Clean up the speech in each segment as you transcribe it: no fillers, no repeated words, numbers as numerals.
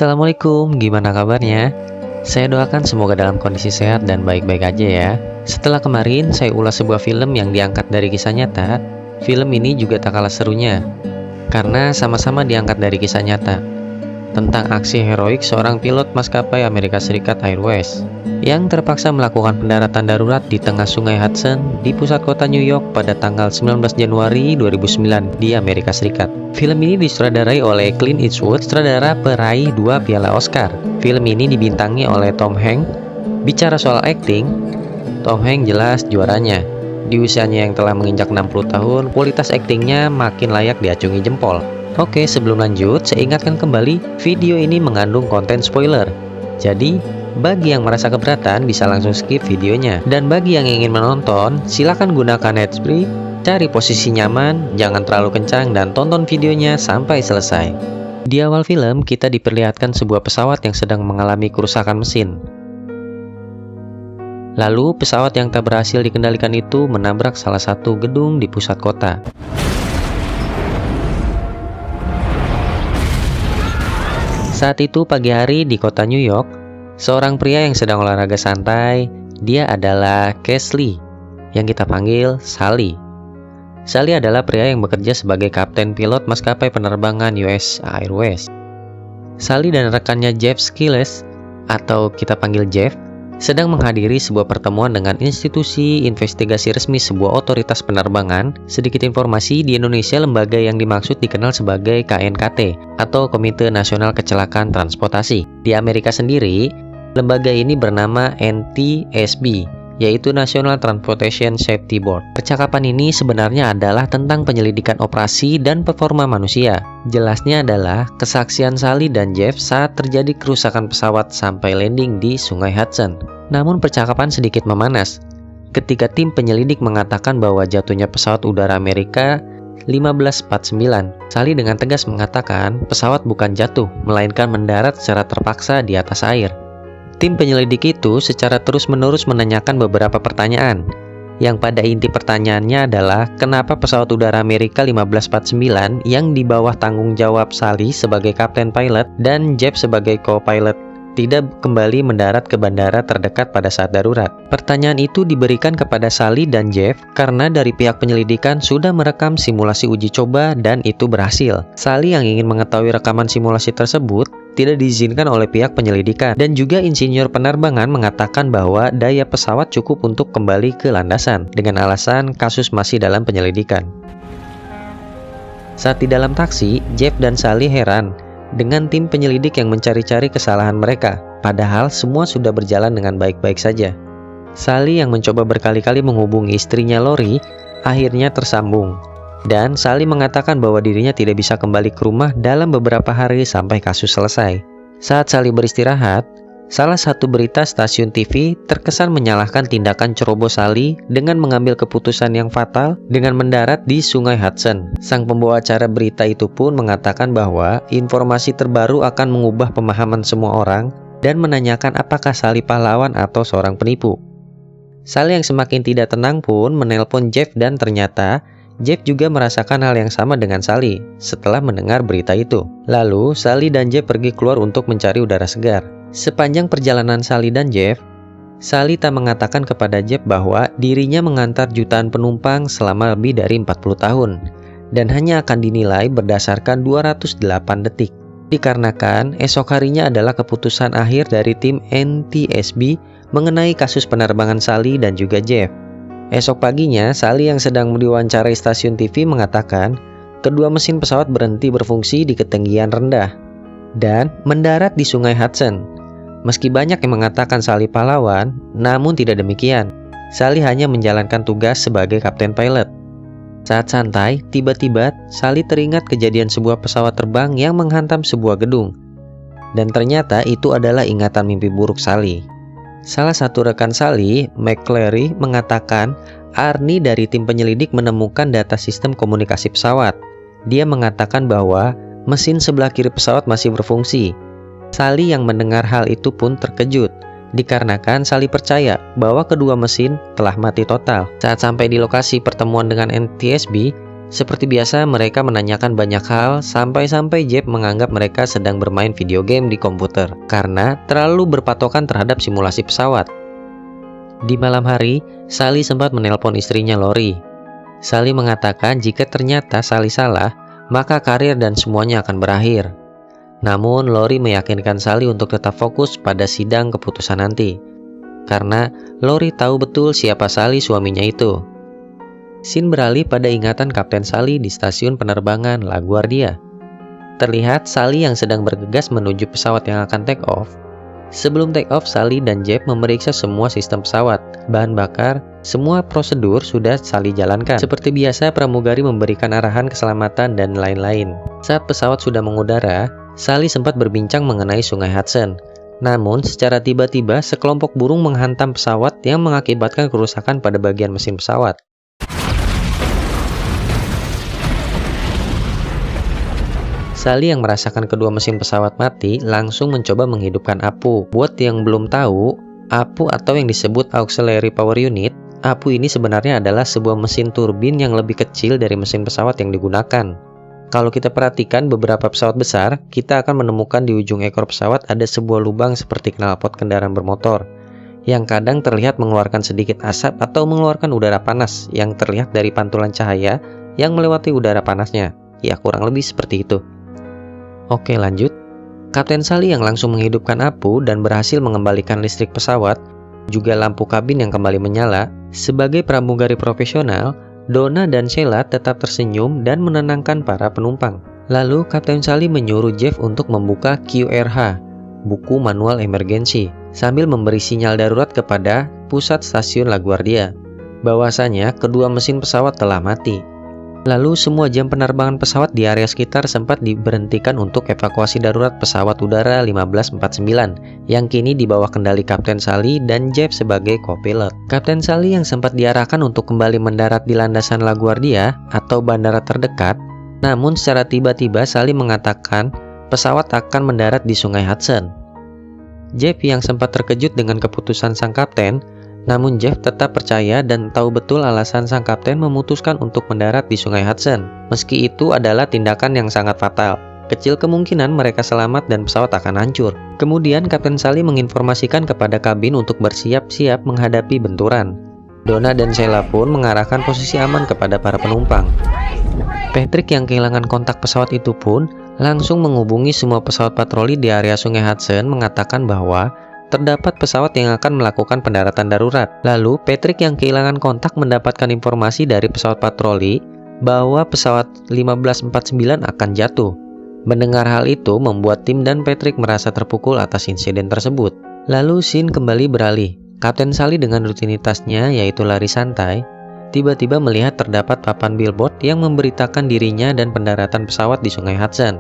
Assalamualaikum, gimana kabarnya? Saya doakan semoga dalam kondisi sehat dan baik-baik aja ya. Setelah kemarin saya ulas sebuah film yang diangkat dari kisah nyata, film ini juga tak kalah serunya, karena sama-sama diangkat dari kisah nyata tentang aksi heroik seorang pilot maskapai Amerika Serikat Airways yang terpaksa melakukan pendaratan darurat di tengah sungai Hudson di pusat kota New York pada tanggal 19 Januari 2009 di Amerika Serikat. Film ini disutradarai oleh Clint Eastwood, sutradara peraih 2 piala Oscar. Film ini dibintangi oleh Tom Hanks. Bicara soal akting, Tom Hanks jelas juaranya. Di usianya yang telah menginjak 60 tahun, kualitas aktingnya makin layak diacungi jempol. Oke, sebelum lanjut, saya ingatkan kembali, video ini mengandung konten spoiler. Jadi, bagi yang merasa keberatan bisa langsung skip videonya. Dan bagi yang ingin menonton, silakan gunakan handsfree, cari posisi nyaman, jangan terlalu kencang, dan tonton videonya sampai selesai. Di awal film, kita diperlihatkan sebuah pesawat yang sedang mengalami kerusakan mesin. Lalu, pesawat yang tak berhasil dikendalikan itu menabrak salah satu gedung di pusat kota. Saat itu pagi hari di kota New York, seorang pria yang sedang olahraga santai, dia adalah Casey, yang kita panggil Sally. Sally adalah pria yang bekerja sebagai kapten pilot maskapai penerbangan US Airways. Sally dan rekannya Jeff Skilles, atau kita panggil Jeff, sedang menghadiri sebuah pertemuan dengan institusi investigasi resmi sebuah otoritas penerbangan. Sedikit informasi, di Indonesia lembaga yang dimaksud dikenal sebagai KNKT atau Komite Nasional Kecelakaan Transportasi. Di Amerika sendiri, lembaga ini bernama NTSB, yaitu National Transportation Safety Board. Percakapan ini sebenarnya adalah tentang penyelidikan operasi dan performa manusia. Jelasnya adalah kesaksian Sally dan Jeff saat terjadi kerusakan pesawat sampai landing di Sungai Hudson. Namun percakapan sedikit memanas ketika tim penyelidik mengatakan bahwa jatuhnya pesawat udara Amerika 1549. Sally dengan tegas mengatakan pesawat bukan jatuh, melainkan mendarat secara terpaksa di atas air. Tim penyelidik itu secara terus-menerus menanyakan beberapa pertanyaan, yang pada inti pertanyaannya adalah kenapa pesawat udara Amerika 1549 yang di bawah tanggung jawab Sally sebagai kapten pilot dan Jeff sebagai co-pilot tidak kembali mendarat ke bandara terdekat pada saat darurat. Pertanyaan itu diberikan kepada Sally dan Jeff karena dari pihak penyelidikan sudah merekam simulasi uji coba dan itu berhasil. Sally yang ingin mengetahui rekaman simulasi tersebut tidak diizinkan oleh pihak penyelidikan, dan juga insinyur penerbangan mengatakan bahwa daya pesawat cukup untuk kembali ke landasan dengan alasan kasus masih dalam penyelidikan. Saat di dalam taksi, Jeff dan Sally heran dengan tim penyelidik yang mencari-cari kesalahan mereka, padahal semua sudah berjalan dengan baik-baik saja. Sally yang mencoba berkali-kali menghubungi istrinya Lori akhirnya tersambung. Dan Sally mengatakan bahwa dirinya tidak bisa kembali ke rumah dalam beberapa hari sampai kasus selesai. Saat Sally beristirahat, salah satu berita stasiun TV terkesan menyalahkan tindakan ceroboh Sally dengan mengambil keputusan yang fatal dengan mendarat di Sungai Hudson. Sang pembawa acara berita itu pun mengatakan bahwa informasi terbaru akan mengubah pemahaman semua orang dan menanyakan apakah Sally pahlawan atau seorang penipu. Sally yang semakin tidak tenang pun menelpon Jeff dan ternyata Jeff juga merasakan hal yang sama dengan Sally setelah mendengar berita itu. Lalu, Sally dan Jeff pergi keluar untuk mencari udara segar. Sepanjang perjalanan Sally dan Jeff, Sally tak mengatakan kepada Jeff bahwa dirinya mengantar jutaan penumpang selama lebih dari 40 tahun dan hanya akan dinilai berdasarkan 208 detik. Dikarenakan esok harinya adalah keputusan akhir dari tim NTSB mengenai kasus penerbangan Sally dan juga Jeff. Esok paginya, Sally yang sedang diwawancarai stasiun TV mengatakan kedua mesin pesawat berhenti berfungsi di ketinggian rendah dan mendarat di Sungai Hudson. Meski banyak yang mengatakan Sally pahlawan, namun tidak demikian. Sally hanya menjalankan tugas sebagai kapten pilot. Saat santai, tiba-tiba Sally teringat kejadian sebuah pesawat terbang yang menghantam sebuah gedung. Dan ternyata itu adalah ingatan mimpi buruk Sally. Salah satu rekan Sally, McCleary, mengatakan Arnie dari tim penyelidik menemukan data sistem komunikasi pesawat. Dia mengatakan bahwa mesin sebelah kiri pesawat masih berfungsi. Sally yang mendengar hal itu pun terkejut, dikarenakan Sally percaya bahwa kedua mesin telah mati total. Saat sampai di lokasi pertemuan dengan NTSB, Seperti biasa, mereka menanyakan banyak hal, sampai-sampai Jeff menganggap mereka sedang bermain video game di komputer karena terlalu berpatokan terhadap simulasi pesawat. Di malam hari, Sally sempat menelpon istrinya Lori. Sally mengatakan jika ternyata Sally salah, maka karir dan semuanya akan berakhir. Namun, Lori meyakinkan Sally untuk tetap fokus pada sidang keputusan nanti, karena Lori tahu betul siapa Sally suaminya itu. Scene beralih pada ingatan Kapten Sally di stasiun penerbangan LaGuardia. Terlihat Sally yang sedang bergegas menuju pesawat yang akan take off. Sebelum take off, Sally dan Jeff memeriksa semua sistem pesawat, bahan bakar, semua prosedur sudah Sally jalankan. Seperti biasa, pramugari memberikan arahan keselamatan dan lain-lain. Saat pesawat sudah mengudara, Sally sempat berbincang mengenai Sungai Hudson. Namun, secara tiba-tiba sekelompok burung menghantam pesawat yang mengakibatkan kerusakan pada bagian mesin pesawat. Sally yang merasakan kedua mesin pesawat mati langsung mencoba menghidupkan APU. Buat yang belum tahu, APU atau yang disebut Auxiliary Power Unit, APU ini sebenarnya adalah sebuah mesin turbin yang lebih kecil dari mesin pesawat yang digunakan. Kalau kita perhatikan beberapa pesawat besar, kita akan menemukan di ujung ekor pesawat ada sebuah lubang seperti knalpot kendaraan bermotor, yang kadang terlihat mengeluarkan sedikit asap atau mengeluarkan udara panas yang terlihat dari pantulan cahaya yang melewati udara panasnya. Ya, kurang lebih seperti itu. Oke, lanjut. Kapten Sally yang langsung menghidupkan APU dan berhasil mengembalikan listrik pesawat, juga lampu kabin yang kembali menyala. Sebagai pramugari profesional, Donna dan Sheila tetap tersenyum dan menenangkan para penumpang. Lalu Kapten Sally menyuruh Jeff untuk membuka QRH, buku manual emergency, sambil memberi sinyal darurat kepada pusat stasiun LaGuardia, bahwasanya kedua mesin pesawat telah mati. Lalu semua jam penerbangan pesawat di area sekitar sempat diberhentikan untuk evakuasi darurat pesawat udara 1549 yang kini di bawah kendali Kapten Sally dan Jeff sebagai co-pilot. Kapten Sally yang sempat diarahkan untuk kembali mendarat di landasan LaGuardia atau bandara terdekat, namun secara tiba-tiba Sally mengatakan pesawat akan mendarat di Sungai Hudson. Jeff yang sempat terkejut dengan keputusan sang kapten, namun Jeff tetap percaya dan tahu betul alasan sang kapten memutuskan untuk mendarat di Sungai Hudson. Meski itu adalah tindakan yang sangat fatal, kecil kemungkinan mereka selamat dan pesawat akan hancur. Kemudian Kapten Sally menginformasikan kepada kabin untuk bersiap-siap menghadapi benturan. Donna dan Sheila pun mengarahkan posisi aman kepada para penumpang. Patrick yang kehilangan kontak pesawat itu pun langsung menghubungi semua pesawat patroli di area Sungai Hudson mengatakan bahwa terdapat pesawat yang akan melakukan pendaratan darurat. Lalu, Patrick yang kehilangan kontak mendapatkan informasi dari pesawat patroli bahwa pesawat 1549 akan jatuh. Mendengar hal itu membuat tim dan Patrick merasa terpukul atas insiden tersebut. Lalu, scene kembali beralih. Kapten Sally dengan rutinitasnya yaitu lari santai, tiba-tiba melihat terdapat papan billboard yang memberitakan dirinya dan pendaratan pesawat di Sungai Hudson.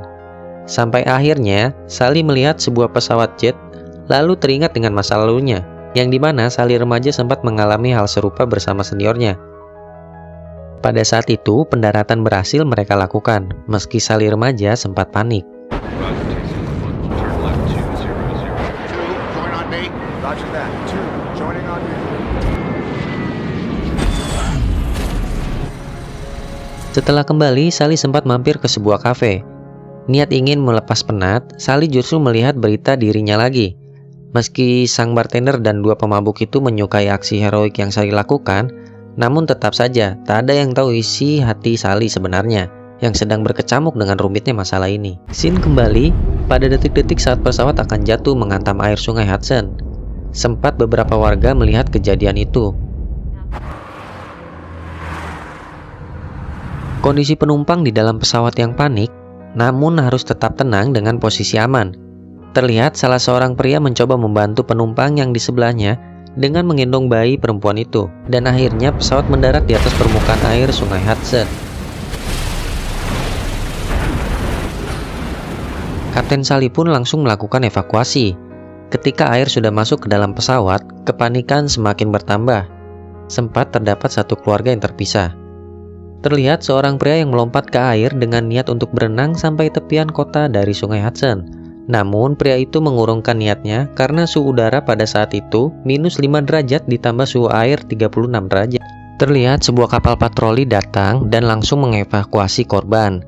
Sampai akhirnya, Sally melihat sebuah pesawat jet, lalu teringat dengan masa lalunya, yang dimana Sally remaja sempat mengalami hal serupa bersama seniornya. Pada saat itu, pendaratan berhasil mereka lakukan, meski Sally remaja sempat panik. Setelah kembali, Sally sempat mampir ke sebuah kafe. Niat ingin melepas penat, Sally justru melihat berita dirinya lagi. Meski sang bartender dan dua pemabuk itu menyukai aksi heroik yang Sally lakukan, namun tetap saja tak ada yang tahu isi hati Sally sebenarnya yang sedang berkecamuk dengan rumitnya masalah ini. Scene kembali pada detik-detik saat pesawat akan jatuh menghantam air Sungai Hudson. Sempat beberapa warga melihat kejadian itu. Kondisi penumpang di dalam pesawat yang panik, namun harus tetap tenang dengan posisi aman. Terlihat salah seorang pria mencoba membantu penumpang yang di sebelahnya dengan menggendong bayi perempuan itu, dan akhirnya pesawat mendarat di atas permukaan air Sungai Hudson. Kapten Sally pun langsung melakukan evakuasi. Ketika air sudah masuk ke dalam pesawat, kepanikan semakin bertambah. Sempat terdapat satu keluarga yang terpisah. Terlihat seorang pria yang melompat ke air dengan niat untuk berenang sampai tepian kota dari Sungai Hudson. Namun pria itu mengurungkan niatnya karena suhu udara pada saat itu -5 derajat ditambah suhu air 36 derajat. Terlihat sebuah kapal patroli datang dan langsung mengevakuasi korban.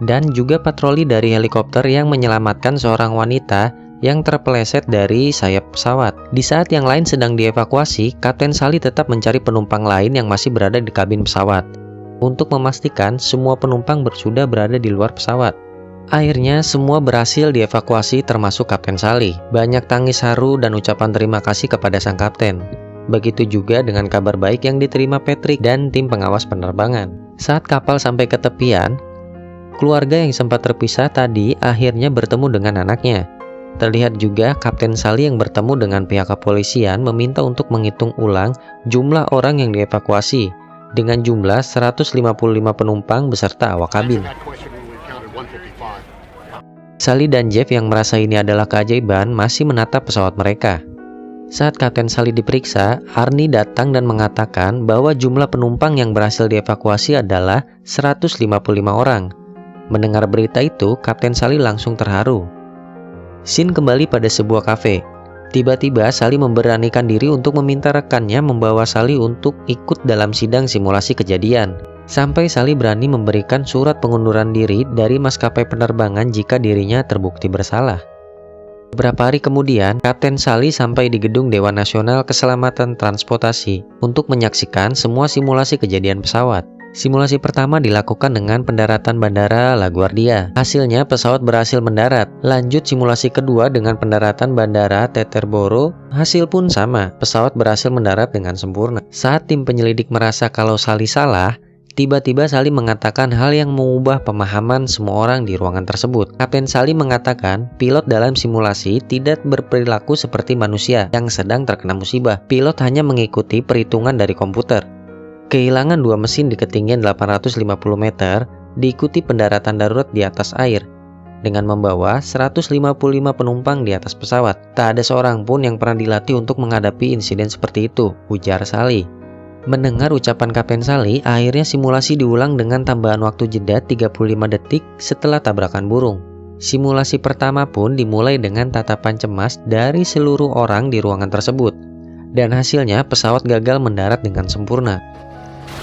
Dan juga patroli dari helikopter yang menyelamatkan seorang wanita yang terpeleset dari sayap pesawat. Di saat yang lain sedang dievakuasi, Kapten Sally tetap mencari penumpang lain yang masih berada di kabin pesawat untuk memastikan semua penumpang sudah berada di luar pesawat. Akhirnya semua berhasil dievakuasi termasuk Kapten Sally. Banyak tangis haru dan ucapan terima kasih kepada sang kapten. Begitu juga dengan kabar baik yang diterima Patrick dan tim pengawas penerbangan. Saat kapal sampai ke tepian, keluarga yang sempat terpisah tadi akhirnya bertemu dengan anaknya. Terlihat juga Kapten Sally yang bertemu dengan pihak kepolisian meminta untuk menghitung ulang jumlah orang yang dievakuasi dengan jumlah 155 penumpang beserta awak kabin. Sally dan Jeff yang merasa ini adalah keajaiban masih menatap pesawat mereka. Saat Kapten Sally diperiksa, Arnie datang dan mengatakan bahwa jumlah penumpang yang berhasil dievakuasi adalah 155 orang. Mendengar berita itu, Kapten Sally langsung terharu. Scene kembali pada sebuah kafe. Tiba-tiba Sally memberanikan diri untuk meminta rekannya membawa Sally untuk ikut dalam sidang simulasi kejadian. Sampai Sally berani memberikan surat pengunduran diri dari maskapai penerbangan jika dirinya terbukti bersalah. Beberapa hari kemudian, Kapten Sally sampai di gedung Dewan Nasional Keselamatan Transportasi untuk menyaksikan semua simulasi kejadian pesawat. Simulasi pertama dilakukan dengan pendaratan Bandara LaGuardia. Hasilnya pesawat berhasil mendarat. Lanjut simulasi kedua dengan pendaratan Bandara Teterboro. Hasil pun sama, pesawat berhasil mendarat dengan sempurna. Saat tim penyelidik merasa kalau Sally salah, tiba-tiba Sally mengatakan hal yang mengubah pemahaman semua orang di ruangan tersebut. Kapten Sally mengatakan pilot dalam simulasi tidak berperilaku seperti manusia yang sedang terkena musibah. Pilot hanya mengikuti perhitungan dari komputer. Kehilangan dua mesin di ketinggian 850 meter, diikuti pendaratan darurat di atas air, dengan membawa 155 penumpang di atas pesawat. Tak ada seorang pun yang pernah dilatih untuk menghadapi insiden seperti itu, ujar Sally. Mendengar ucapan Kapten Sally, akhirnya simulasi diulang dengan tambahan waktu jeda 35 detik setelah tabrakan burung. Simulasi pertama pun dimulai dengan tatapan cemas dari seluruh orang di ruangan tersebut, dan hasilnya pesawat gagal mendarat dengan sempurna.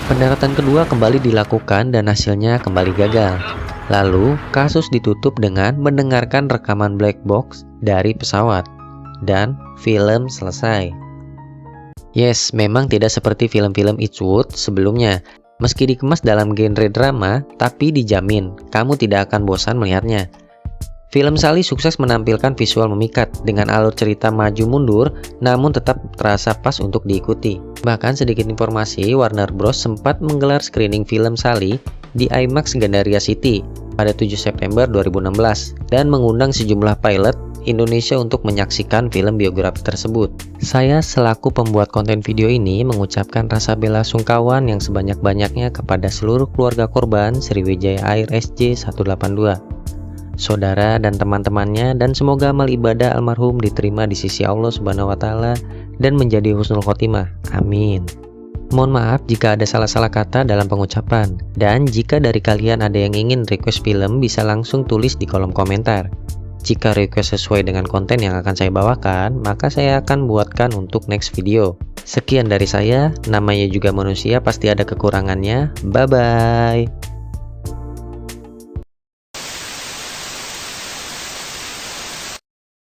Pendaratan kedua kembali dilakukan dan hasilnya kembali gagal. Lalu, kasus ditutup dengan mendengarkan rekaman black box dari pesawat. Dan film selesai. Yes, memang tidak seperti film-film Eastwood sebelumnya. Meski dikemas dalam genre drama, tapi dijamin kamu tidak akan bosan melihatnya. Film Sally sukses menampilkan visual memikat dengan alur cerita maju mundur, namun tetap terasa pas untuk diikuti. Bahkan sedikit informasi, Warner Bros sempat menggelar screening film Sally di IMAX Gandaria City pada 7 September 2016 dan mengundang sejumlah pilot Indonesia untuk menyaksikan film biografi tersebut. Saya selaku pembuat konten video ini mengucapkan rasa bela sungkawan yang sebanyak-banyaknya kepada seluruh keluarga korban Sriwijaya Air SJ182. Saudara dan teman-temannya, dan semoga amal ibadah almarhum diterima di sisi Allah Subhanahu wa Ta'ala dan menjadi husnul khotimah. Amin. Mohon maaf jika ada salah-salah kata dalam pengucapan, dan jika dari kalian ada yang ingin request film bisa langsung tulis di kolom komentar. Jika request sesuai dengan konten yang akan saya bawakan, maka saya akan buatkan untuk next video. Sekian dari saya, namanya juga manusia pasti ada kekurangannya. Bye bye.